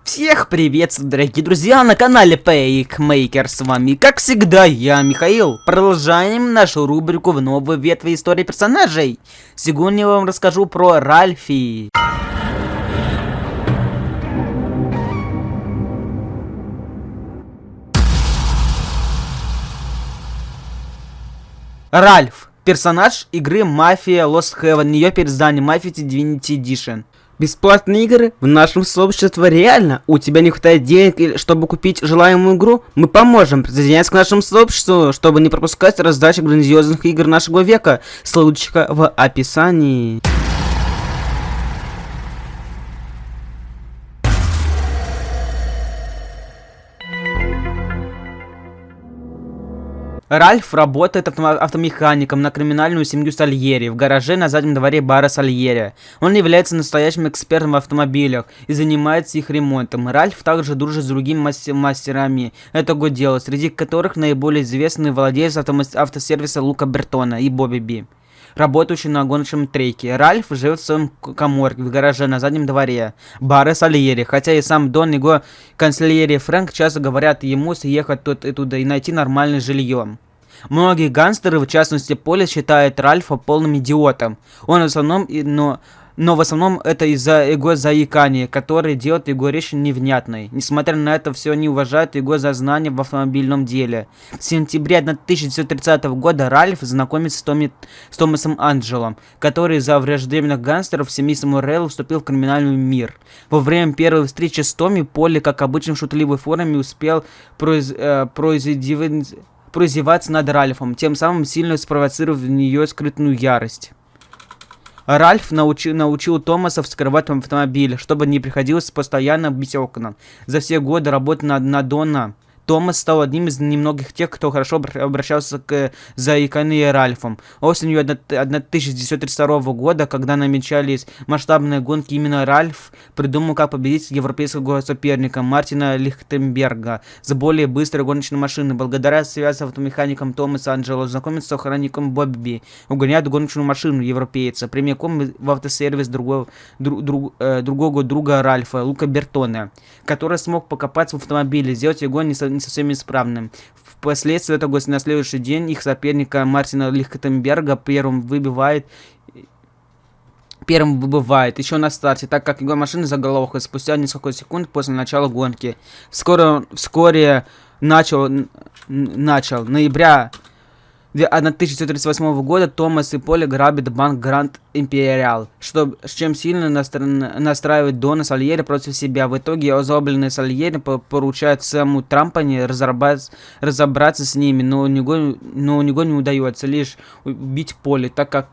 Всех приветствую, дорогие друзья, на канале Packmaker. С вами, как всегда, я, Михаил. Продолжаем нашу рубрику в новой ветви истории персонажей. Сегодня я вам расскажу про Ральфи. Ральф. Персонаж игры Mafia Lost Heaven, ее переиздание Mafia Divinity Edition. Бесплатные игры в нашем сообществе реально. У тебя не хватает денег, чтобы купить желаемую игру? Мы поможем. Присоединяйся к нашему сообществу, чтобы не пропускать раздачу грандиозных игр нашего века. Ссылочка в описании. Ральф работает автомехаником на криминальную семью Сальери в гараже на заднем дворе бара Сальери. Он является настоящим экспертом в автомобилях и занимается их ремонтом. Ральф также дружит с другими мастерами этого дела, среди которых наиболее известны владелец автосервиса Лука Бертона и Бобби Би, работающий на гоночном треке. Ральф живет в своем каморке в гараже на заднем дворе бара Сальери, хотя и сам Дон и его канцлер Фрэнк часто говорят ему съехать туда и найти нормальное жилье. Многие гангстеры, в частности Поли, считают Ральфа полным идиотом. Он в основном, но в основном это из-за его заикания, которое делает его речь невнятной. Несмотря на это, все они уважают его за знания в автомобильном деле. В сентябре 1930 года Ральф знакомится с Томасом Анджелом, который из-за враждебных гангстеров семьи Самуэлла вступил в криминальный мир. Во время первой встречи с Томми, Поли, как обычно в шутливой форме, успел произвиваться над Ральфом, тем самым сильно спровоцировав в нее скрытную ярость. Ральф научил Томаса вскрывать автомобиль, чтобы не приходилось постоянно бить окна. За все годы работы на Дона Томас стал одним из немногих тех, кто хорошо обращался к заиканию Ральфом. Осенью 1932 года, когда намечались масштабные гонки, именно Ральф придумал, как победить европейского соперника Мартина Лихтенберга за более быстрой гоночной машины. Благодаря связи с автомехаником Томаса Анджело знакомится с охранником Бобби, угоняет гоночную машину европейца прямиком в автосервис другого друга Ральфа, Лука Бертона, который смог покопаться в автомобиле, сделать его не совсем исправным. Впоследствии этого, на следующий день их соперника Мартина Лихтенберга первым выбывает еще на старте, так как его машина заглохла спустя несколько секунд после начала гонки. Вскоре ноября 1938 года Томас и Поли грабят банк Гранд Империал, с чем сильно настраивает Дона Сальери против себя. В итоге озлобленный Сальери поручает Сэму Трампани разобраться с ними, но у него не удается лишь убить Поли, так как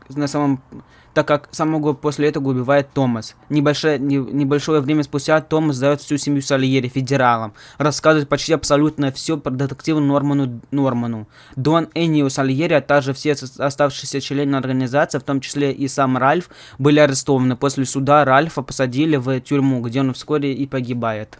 самого после этого убивает Томас. Небольшое время спустя Томас сдает всю семью Сальери федералам, рассказывает почти абсолютно все про детектива Норману. Дон, Эннио Сальери, а также все оставшиеся члены организации, в том числе и сам Ральф, были арестованы. После суда Ральфа посадили в тюрьму, где он вскоре и погибает.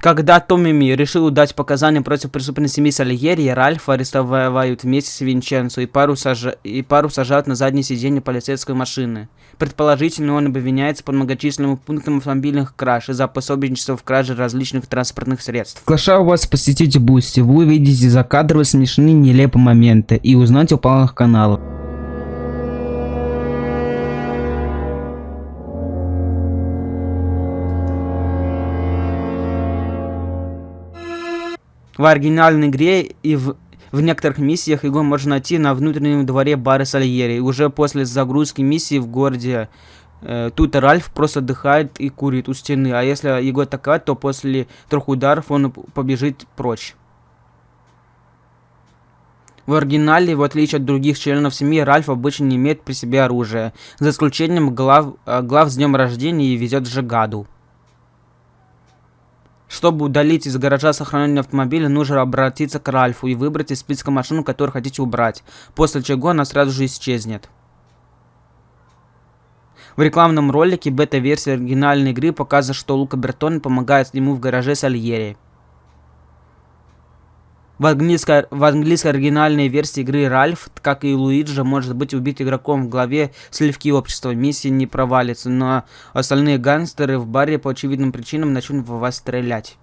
Когда Томми решил дать показания против преступной семьи Сальери, Ральфа арестовывают вместе с Винченцо и пару сажают на заднее сиденье полицейской машины. Предположительно, он обвиняется по многочисленным пунктам автомобильных краж за пособничество в краже различных транспортных средств. Приглашаю вас посетить Бусти. Вы увидите закадровые смешные нелепые моменты и узнаете о планах канала. В оригинальной игре и в некоторых миссиях его можно найти на внутреннем дворе бара Сальери. И уже после загрузки миссии в городе тут Ральф просто отдыхает и курит у стены. А если его атаковать, то после 3 ударов он побежит прочь. В оригинале, в отличие от других членов семьи, Ральф обычно не имеет при себе оружия, за исключением глав с днем рождения и везет Жигаду. Чтобы удалить из гаража сохраненный автомобиль, нужно обратиться к Ральфу и выбрать из списка машину, которую хотите убрать, после чего она сразу же исчезнет. В рекламном ролике бета-версии оригинальной игры показывает, что Лука Бертон помогает ему в гараже Сальери. В английской оригинальной версии игры Ральф, как и Луиджи, может быть убит игроком в главе сливки общества. Миссия не провалится, но остальные гангстеры в баре по очевидным причинам начнут в вас стрелять.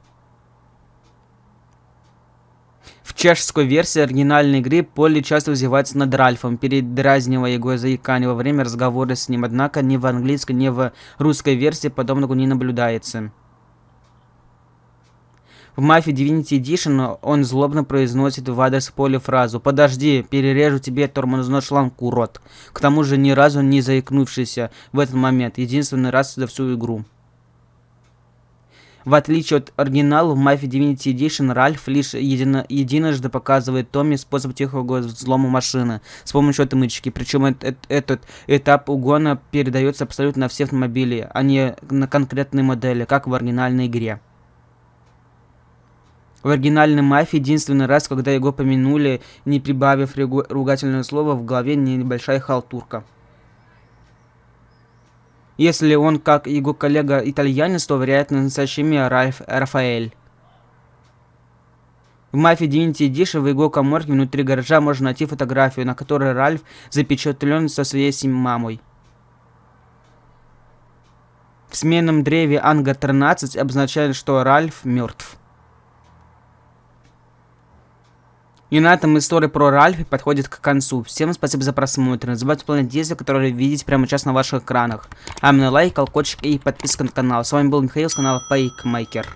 В чешской версии оригинальной игры Полли часто вызывается над Ральфом, передразнивая его заикание во время разговора с ним, однако ни в английской, ни в русской версии подобного не наблюдается. В Mafia Divinity Edition он злобно произносит в адрес Полли фразу «Подожди, перережу тебе тормозной шланг, урод». К тому же ни разу не заикнувшийся в этот момент, единственный раз за всю игру. В отличие от оригинала, в Mafia Divinity Edition Ральф лишь единожды показывает Томми способ тихого взлома машины с помощью отмычки, причем этот этап угона передается абсолютно на все автомобили, а не на конкретные модели, как в оригинальной игре. В оригинальной Мафии единственный раз, когда его помянули, не прибавив ругательное слово, в голове небольшая халтурка. Если он, как его коллега-итальянец, то, вероятно, настоящее имя Рафаэль. В Mafia Divinity Edition в его каморке внутри гаража можно найти фотографию, на которой Ральф запечатлен со своей мамой. В сменном древе Ангар 13 обозначает, что Ральф мертв. И на этом история про Ральфа подходит к концу. Всем спасибо за просмотр. Не забывайте выполнять действия, которые вы видите прямо сейчас на ваших экранах. А мне лайк, колокольчик и подписка на канал. С вами был Михаил с канала Фейкмейкер.